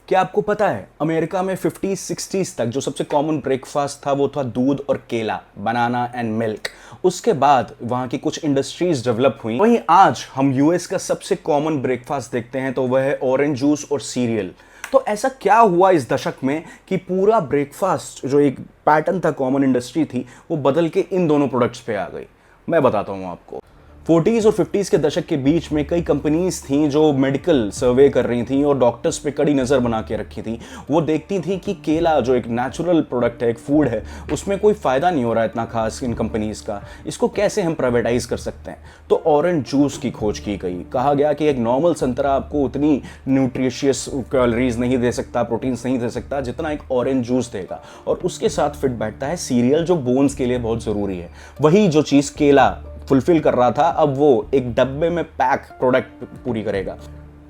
क्या आपको पता है अमेरिका में 50-60s तक जो सबसे कॉमन ब्रेकफास्ट था वो था दूध और केला, बनाना एंड मिल्क। उसके बाद वहाँ की कुछ इंडस्ट्रीज डेवलप हुई। वहीं आज हम यूएस का सबसे कॉमन ब्रेकफास्ट देखते हैं तो वह है ऑरेंज जूस और सीरियल। तो ऐसा क्या हुआ इस दशक में कि पूरा ब्रेकफास्ट जो एक पैटर्न था, कॉमन इंडस्ट्री थी, वो बदल के इन दोनों प्रोडक्ट्स पे आ गई। मैं बताता हूँ आपको। 40s और 50s के दशक के बीच में कई कंपनीज थीं जो मेडिकल सर्वे कर रही थीं और डॉक्टर्स पे कड़ी नज़र बना के रखी थी। वो देखती थी कि केला जो एक नेचुरल प्रोडक्ट है, एक फूड है, उसमें कोई फ़ायदा नहीं हो रहा है इतना खास इन कंपनीज़ का, इसको कैसे हम प्राइवेटाइज कर सकते हैं। तो ऑरेंज जूस की खोज की गई। कहा गया कि एक नॉर्मल संतरा आपको उतनी न्यूट्रिशियस कैलोरीज नहीं दे सकता, प्रोटीन्स नहीं दे सकता जितना एक ऑरेंज जूस देगा, और उसके साथ फिट बैठता है सीरियल जो बोन्स के लिए बहुत ज़रूरी है। वही जो चीज़ केला फुलफिल कर रहा था, अब वो एक डब्बे में पैक प्रोडक्ट पूरी करेगा।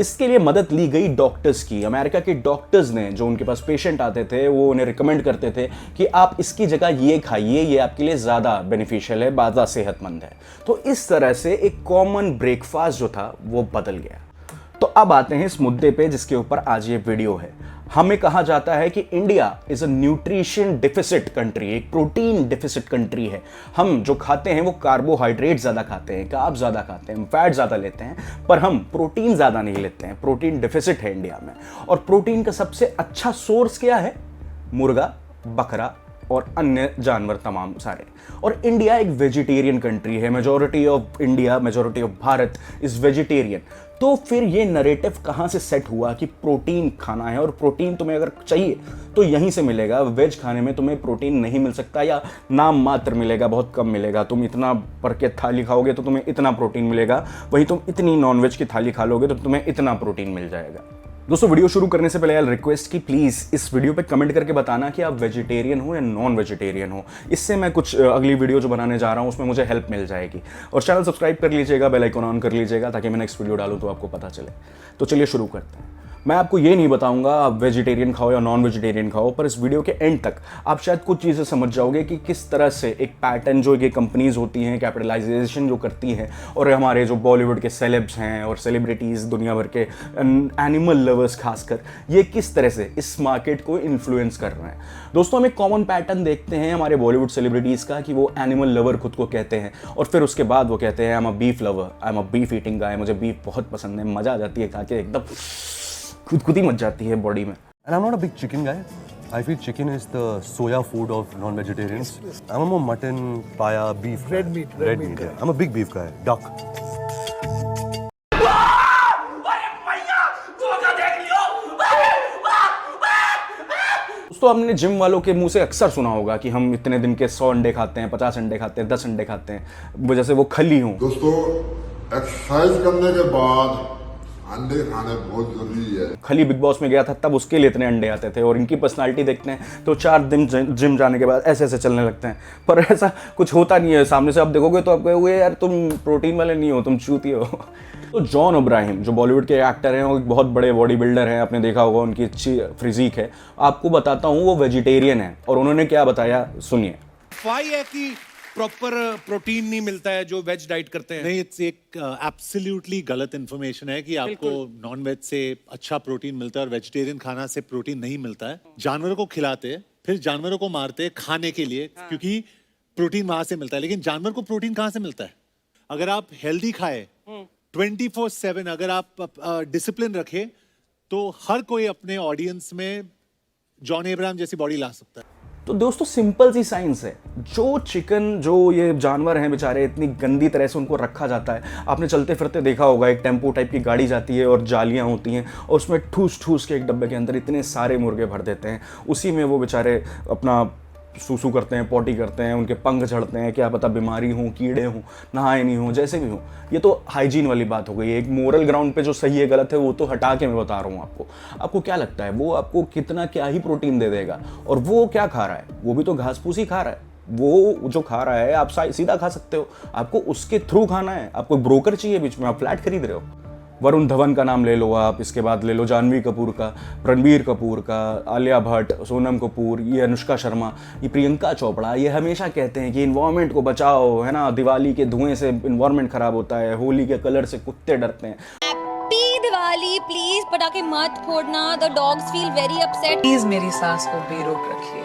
इसके लिए मदद ली गई डॉक्टर्स की। अमेरिका के डॉक्टर्स ने, जो उनके पास पेशेंट आते थे, वो उन्हें रिकमेंड करते थे कि आप इसकी जगह ये खाइए, ये आपके लिए ज़्यादा बेनिफिशियल है, ज़्यादा सेहतमंद है। तो इस तरह से एक कॉमन ब्रेकफास्ट जो था वो बदल गया। तो अब आते हैं इस मुद्दे पे जिसके ऊपर आज ये वीडियो है। हमें कहा जाता है कि India is a nutrition deficit country, एक प्रोटीन डिफिसिट कंट्री है। हम जो खाते हैं वो कार्बोहाइड्रेट ज़्यादा खाते हैं, कार्ब ज़्यादा खाते हैं, फैट ज़्यादा लेते हैं, पर हम प्रोटीन ज़्यादा नहीं लेते हैं। प्रोटीन डिफिसिट है इंडिया में। और प्रोटीन का सबसे अच्छा सोर्स क्या है? मुर्गा, बकरा और अन्य जानवर तमाम सारे। और इंडिया एक वेजिटेरियन कंट्री है। Majority of India, majority of Bharat is vegetarian. तो फिर ये नरेटिव कहाँ से सेट हुआ कि प्रोटीन खाना है, और प्रोटीन तुम्हें अगर चाहिए तो यहीं से मिलेगा। वेज खाने में तुम्हें प्रोटीन नहीं मिल सकता, या नाम मात्र मिलेगा, बहुत कम मिलेगा। तुम इतना पर के थाली खाओगे तो तुम्हें इतना प्रोटीन मिलेगा, वहीं तुम इतनी नॉनवेज की थाली खा लोगे तो तुम्हें इतना प्रोटीन मिल जाएगा। दोस्तों, वीडियो शुरू करने से पहले यार रिक्वेस्ट कि प्लीज़ इस वीडियो पे कमेंट करके बताना कि आप वेजिटेरियन हो या नॉन वेजिटेरियन हो। इससे मैं कुछ अगली वीडियो जो बनाने जा रहा हूँ उसमें मुझे हेल्प मिल जाएगी। और चैनल सब्सक्राइब कर लीजिएगा, बेल आइकन ऑन कर लीजिएगा ताकि मैं नेक्स्ट वीडियो डालूँ तो आपको पता चले। तो चलिए शुरू करते हैं। मैं आपको ये नहीं बताऊंगा आप वेजिटेरियन खाओ या नॉन वेजिटेरियन खाओ, पर इस वीडियो के एंड तक आप शायद कुछ चीज़ें समझ जाओगे कि किस तरह से एक पैटर्न जो ये कंपनीज होती हैं, कैपिटलाइजेशन जो करती हैं, और हमारे जो बॉलीवुड के सेलेब्स हैं और सेलिब्रिटीज़, दुनिया भर के एनिमल लवर्स खासकर, ये किस तरह से इस मार्केट को इन्फ्लुएंस कर रहे हैं। दोस्तों, हम एक कॉमन पैटर्न देखते हैं हमारे बॉलीवुड सेलिब्रिटीज़ का कि वो एनिमल लवर खुद को कहते हैं, और फिर उसके बाद वो कहते हैं I am a beef lover, I am a beef eating guy, मुझे बीफ बहुत पसंद है, मज़ा आ जाती है खा के, एकदम खुद ही मच जाती है बॉडी में। And I'm not a big chicken guy. I feel chicken is the soya food of non-vegetarians. I'm a more mutton, paya, beef. Red meat. Yeah. I'm a big beef guy. Duck. दोस्तों, हमने gym वालों के मुंह से अक्सर सुना होगा कि हम इतने दिन के 100 अंडे खाते हैं, 50 अंडे खाते हैं, 10 अंडे खाते हैं, जैसे वो खली हों। दोस्तों, एक्सरसाइज करने के बाद अंडे खाने बहुत जरूरी है। खली बिग बॉस में गया था तब उसके लिए इतने अंडे आते थे, और इनकी पर्सनालिटी देखते हैं तो 4 दिन जिम जाने के बाद ऐसे ऐसे चलने लगते हैं, पर ऐसा कुछ होता नहीं है। सामने से आप देखोगे तो आप कहोगे यार तुम प्रोटीन वाले नहीं हो, तुम चूती हो। तो जॉन अब्राहम जो बॉलीवुड के एक्टर हैं, वो एक बहुत बड़े बॉडी बिल्डर हैं, आपने देखा होगा उनकी अच्छी फिजिक है। आपको बताता हूँ, वो वेजिटेरियन है, और उन्होंने क्या बताया सुनिए। फाई है कि प्रॉपर प्रोटीन नहीं मिलता है जो वेज डाइट करते हैं। नहीं, इट्स एक एब्सोल्युटली गलत इन्फॉर्मेशन है कि आपको नॉन वेज से अच्छा प्रोटीन मिलता है और वेजिटेरियन खाना से प्रोटीन नहीं मिलता है। जानवरों को खिलाते, फिर जानवरों को मारते खाने के लिए, क्योंकि प्रोटीन वहां से मिलता है। लेकिन जानवर को प्रोटीन कहाँ से मिलता है? अगर आप हेल्दी खाए 24/7, अगर आप डिसिप्लिन रखे, तो हर कोई अपने ऑडियंस में जॉन अब्राहम जैसी बॉडी ला सकता है। तो दोस्तों, सिंपल सी साइंस है। जो चिकन, जो ये जानवर हैं बेचारे, इतनी गंदी तरह से उनको रखा जाता है। आपने चलते फिरते देखा होगा, एक टेम्पो टाइप की गाड़ी जाती है और जालियां होती हैं, और उसमें ठूस ठूस के एक डब्बे के अंदर इतने सारे मुर्गे भर देते हैं। उसी में वो बेचारे अपना सूसू करते हैं, पॉटी करते हैं, उनके पंख झड़ते हैं, क्या पता बीमारी हो, कीड़े हों, नहाए नहीं हो, जैसे भी हो। ये तो हाइजीन वाली बात हो गई। एक मोरल ग्राउंड पे जो सही है गलत है वो तो हटा के मैं बता रहा हूँ आपको। आपको क्या लगता है वो आपको कितना क्या ही प्रोटीन दे देगा? और वो क्या खा रहा है? वो भी तो घास फूस ही खा रहा है। वो जो खा रहा है आप सीधा खा सकते हो, आपको उसके थ्रू खाना है। आपको ब्रोकर चाहिए बीच में, आप फ्लैट खरीद रहे हो। वरुण धवन का नाम ले लो आप, इसके बाद ले लो जानवी कपूर का, रणबीर कपूर का, आलिया भट्ट, सोनम कपूर, ये अनुष्का शर्मा, ये प्रियंका चोपड़ा, ये हमेशा कहते हैं कि इन्वायरमेंट को बचाओ, है ना, दिवाली के धुएं से इन्वायरमेंट खराब होता है, होली के कलर से कुत्ते डरते हैं। दिवाली प्लीज पटाखे मत फोड़ना, the dogs feel very upset. Please मेरी सास को बेरोक रखिए,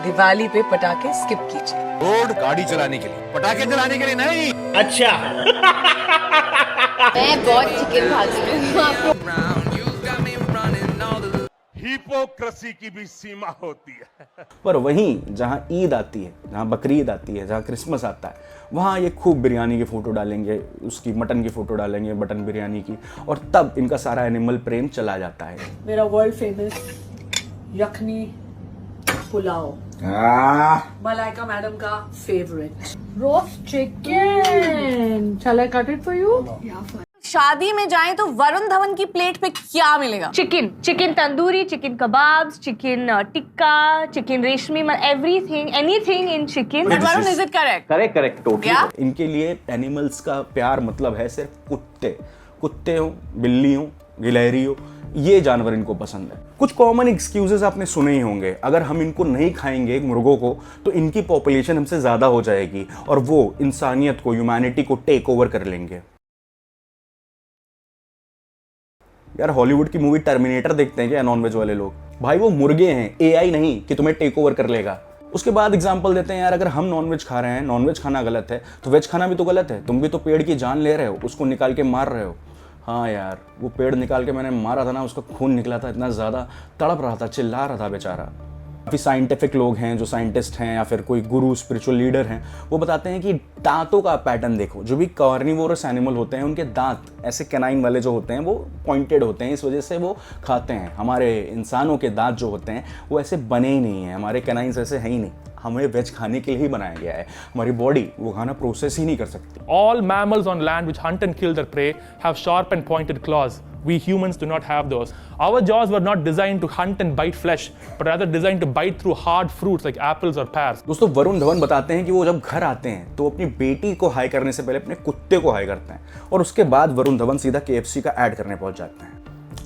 दिवाली पे पटाखे स्किप कीजिए। रोड गाड़ी चलाने के लिए, पटाखे चलाने के लिए नहीं। अच्छा। मैं बहुत चिकन खाती हूँ। हिपोक्रेसी की भी सीमा होती है। पर वहीं जहां ईद आती है, जहां बकरीद आती है, जहां क्रिसमस आता है, वहां ये खूब बिरयानी की फ़ोटो डालेंगे, उसकी मटन की फ़ोटो डालेंगे, मटन बिरयानी की, और तब इनका सारा एनिमल प्रेम चला जाता है। मेरा वर्ल्ड फेमस यखनी पुलाव, मलाइका मैडम का favourite roast chicken. Shall I cut it for you? शादी में जाएं तो वरुण धवन की प्लेट पे क्या मिलेगा? Chicken tandoori, chicken kebabs, chicken tikka, chicken reshmi, everything, anything in chicken. Varun, is it correct? Correct totally. क्या? इनके लिए एनिमल्स का प्यार मतलब है सिर्फ कुत्ते हो, बिल्ली हो, गिलहरी हो, ये जानवर इनको पसंद है। कुछ कॉमन एक्सक्यूजेस आपने सुने ही होंगे, अगर हम इनको नहीं खाएंगे मुर्गों को तो इनकी पॉपुलेशन हमसे ज्यादा हो जाएगी और वो इंसानियत को, ह्यूमैनिटी को टेक ओवर कर लेंगे। यार हॉलीवुड की मूवी टर्मिनेटर देखते हैं क्या नॉनवेज वाले लोग? भाई वो मुर्गे हैं, एआई नहीं कि तुम्हें टेक ओवर कर लेगा। उसके बाद एग्जांपल देते हैं, यार अगर हम नॉनवेज खा रहे हैं, नॉनवेज खाना गलत है, तो वेज खाना भी तो गलत है। तुम भी तो पेड़ की जान ले रहे हो, उसको निकाल के मार रहे हो। हाँ यार, वो पेड़ निकाल के मैंने मारा था ना, उसका खून निकला था, इतना ज़्यादा तड़प रहा था, चिल्ला रहा था बेचारा। काफ़ी साइंटिफिक लोग हैं जो साइंटिस्ट हैं या फिर कोई गुरु स्पिरिचुअल लीडर हैं, वो बताते हैं कि दांतों का पैटर्न देखो। जो भी कार्निवोरस एनिमल होते हैं उनके दांत ऐसे कैनाइन वाले जो होते हैं वो पॉइंटेड होते हैं, इस वजह से वो खाते हैं। हमारे इंसानों के दांत जो होते हैं वो ऐसे बने ही नहीं हैं, हमारे कैनाइन्स ऐसे हैं ही नहीं। हमें वेज खाने के लिए ही बनाया गया है, हमारी बॉडी वो खाना प्रोसेस ही नहीं कर सकती। All mammals on land which hunt and kill their prey have sharp and pointed claws. We humans do not have those. Our jaws were not designed to hunt and bite flesh, but rather designed to bite through hard fruits like apples or pears. दोस्तों वरुण धवन बताते हैं कि वो जब घर आते हैं तो अपनी बेटी को हाई करने से पहले अपने कुत्ते को हाई करते हैं और उसके बाद वरुण धवन सीधा KFC का ऐड करने पहुंच जाते हैं।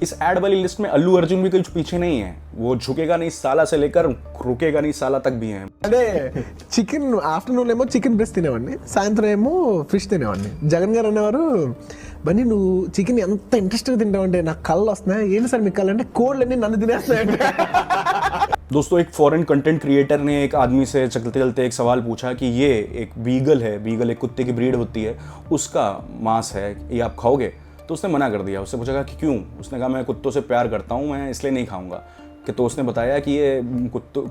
इस ऐड वाली लिस्ट में अल्लू अर्जुन भी कुछ पीछे नहीं है, वो झुकेगा नहीं साला से लेकर रुकेगा नहीं साला तक भी है। అదే చికెన్ ఆఫ్టర్నూన్ ఏమో చికెన్ బ్రెస్ట్ తినేవాడిని, సాయంత్రం ఏమో ఫిష్ తినేవాడిని. జగన్ గారు అనేవారు, బన్నీ నువ్వు చికెన్ ఎంత ఇంట్రెస్ట్గా తింటావంటే నాకు కళ్ళు వస్తున్నాయి. ఏంటి సార్ మీకు కళ్ళు అంటే కోళ్ళన్నీ నన్ను తినేస్తున్నాయంటే। दोस्तों एक फॉरेन कंटेंट क्रिएटर ने एक आदमी से चलते चलते एक सवाल पूछा कि ये एक बीगल है, बीगल एक कुत्ते की ब्रीड होती है, उसका मांस है, ये आप खाओगे? तो उसने मना कर दिया। उससे पूछा कि क्यों? उसने कहा मैं कुत्तों से प्यार करता हूँ, मैं इसलिए नहीं खाऊंगा। कि तो उसने बताया कि ये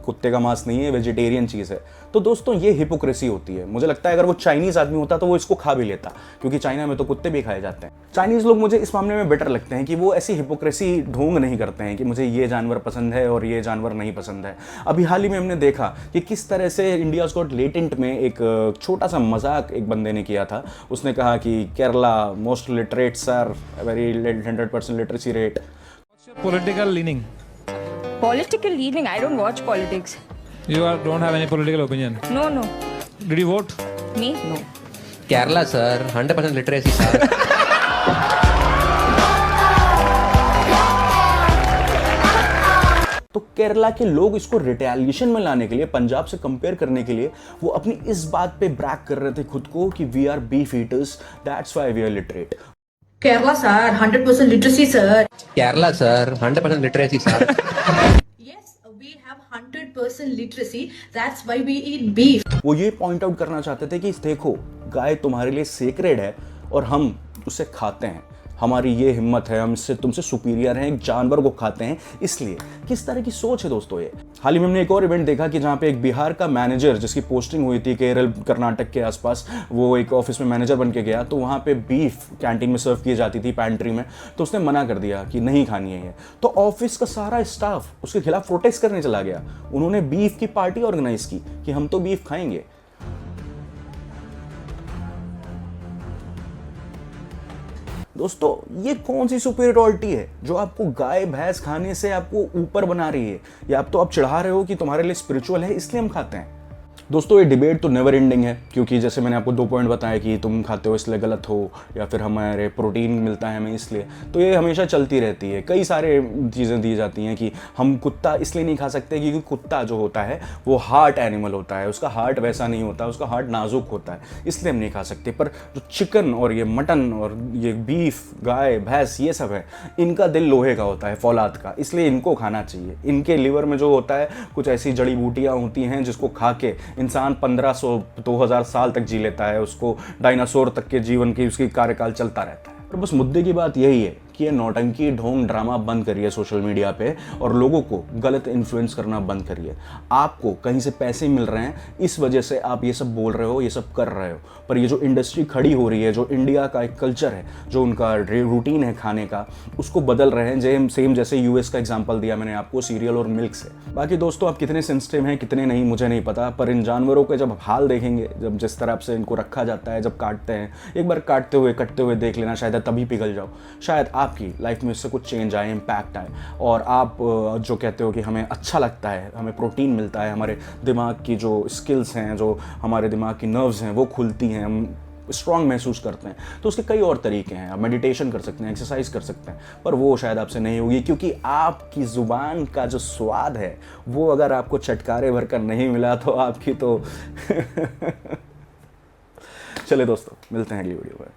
कुत्ते का मांस नहीं है, वेजिटेरियन चीज़ है। तो दोस्तों ये हिपोक्रेसी होती है। मुझे लगता है अगर वो चाइनीज़ आदमी होता तो वो इसको खा भी लेता, क्योंकि चाइना में तो कुत्ते भी खाए जाते हैं। चाइनीज़ लोग मुझे इस मामले में बेटर लगते हैं कि वो ऐसी हिपोक्रेसी ढोंग नहीं करते हैं कि मुझे ये जानवर पसंद है और ये जानवर नहीं पसंद है। अभी हाल ही में हमने देखा कि किस तरह से इंडियाज़ गॉट लेटेंट में एक छोटा सा मजाक एक बंदे ने किया था। उसने कहा कि Kerala most literates are very 100% literacy rate. Political leaning. Political leaning? I don't watch politics. You don't have any political opinion. No. Did you vote? Me? No. Kerala sir, 100% literacy sir. तो केरला के लोग इसको रिटेलिएशन में लाने के लिए, पंजाब से compare करने के लिए, वो अपनी इस बात पे ब्रैग कर रहे थे खुद को कि we are beef eaters, that's why we are literate. Kerala sir, 100% literacy sir. Kerala sir, 100% literacy sir. Yes, we have 100% literacy. That's why we eat beef. वो ये पॉइंट आउट करना चाहते थे कि देखो गाय तुम्हारे लिए सेक्रेड है और हम उसे खाते हैं, हमारी ये हिम्मत है, हम इससे तुमसे सुपीरियर हैं, एक जानवर को खाते हैं। इसलिए किस तरह की सोच है दोस्तों ये। हाल ही में हमने एक और इवेंट देखा कि जहाँ पे एक बिहार का मैनेजर जिसकी पोस्टिंग हुई थी केरल कर्नाटक के आसपास, वो एक ऑफिस में मैनेजर बन के गया, तो वहाँ पे बीफ कैंटीन में सर्व की जाती थी पैंट्री में, तो उसने मना कर दिया कि नहीं खानी है ये। तो ऑफिस का सारा स्टाफ उसके खिलाफ प्रोटेस्ट करने चला गया। उन्होंने बीफ की पार्टी ऑर्गेनाइज की कि हम तो बीफ खाएंगे। दोस्तों ये कौन सी सुपीरियरिटी है जो आपको गाय भैंस खाने से आपको ऊपर बना रही है, या आप तो आप चढ़ा रहे हो कि तुम्हारे लिए स्पिरिचुअल है इसलिए हम खाते हैं। दोस्तों ये डिबेट तो नेवर एंडिंग है, क्योंकि जैसे मैंने आपको 2 पॉइंट बताया कि तुम खाते हो इसलिए गलत हो, या फिर हमारे प्रोटीन मिलता है हमें इसलिए, तो ये हमेशा चलती रहती है। कई सारे चीज़ें दी जाती हैं कि हम कुत्ता इसलिए नहीं खा सकते क्योंकि कुत्ता जो होता है वो हार्ट एनिमल होता है, उसका हार्ट वैसा नहीं होता, उसका हार्ट नाजुक होता है, इसलिए हम नहीं खा सकते। पर जो चिकन और ये मटन और ये बीफ, गाय, भैंस, ये सब है, इनका दिल लोहे का होता है, फौलाद का, इसलिए इनको खाना चाहिए। इनके लिवर में जो होता है कुछ ऐसी जड़ी बूटियाँ होती हैं जिसको खा के इंसान 1500-2000 साल तक जी लेता है, उसको डायनासोर तक के जीवन की उसकी कार्यकाल चलता रहता है। और बस मुद्दे की बात यही है कि ये नौटंकी, ढोंग, ड्रामा बंद करिए सोशल मीडिया पे और लोगों को गलत इन्फ्लुएंस करना बंद करिए। आपको कहीं से पैसे मिल रहे हैं, इस वजह से आप ये सब बोल रहे हो, ये सब कर रहे हो, पर ये जो इंडस्ट्री खड़ी हो रही है, जो इंडिया का एक कल्चर है, जो उनका रूटीन है खाने का, उसको बदल रहे हैं। सेम जैसे यूएस का एग्जाम्पल दिया मैंने आपको सीरियल और मिल्क से। बाकी दोस्तों, आप कितने सेंसिटिव हैं कितने नहीं मुझे नहीं पता, पर इन जानवरों के जब हाल देखेंगे, जब जिस तरह से इनको रखा जाता है, जब काटते हैं, एक बार काटते हुए कटते हुए देख लेना, शायद तभी पिघल जाओ। शायद आपकी लाइफ में इससे कुछ चेंज आए, इम्पैक्ट आए, और आप जो कहते हो कि हमें अच्छा लगता है, हमें प्रोटीन मिलता है, हमारे दिमाग की जो स्किल्स हैं, जो हमारे दिमाग की नर्व्स हैं वो खुलती हैं, हम स्ट्रॉन्ग महसूस करते हैं, तो उसके कई और तरीके हैं। आप मेडिटेशन कर सकते हैं, एक्सरसाइज कर सकते हैं, पर वो शायद आपसे नहीं होगी, क्योंकि आपकी ज़ुबान का जो स्वाद है वो अगर आपको चटकारे भर कर नहीं मिला तो आपकी तो चले दोस्तों, मिलते हैं अगली वीडियो में।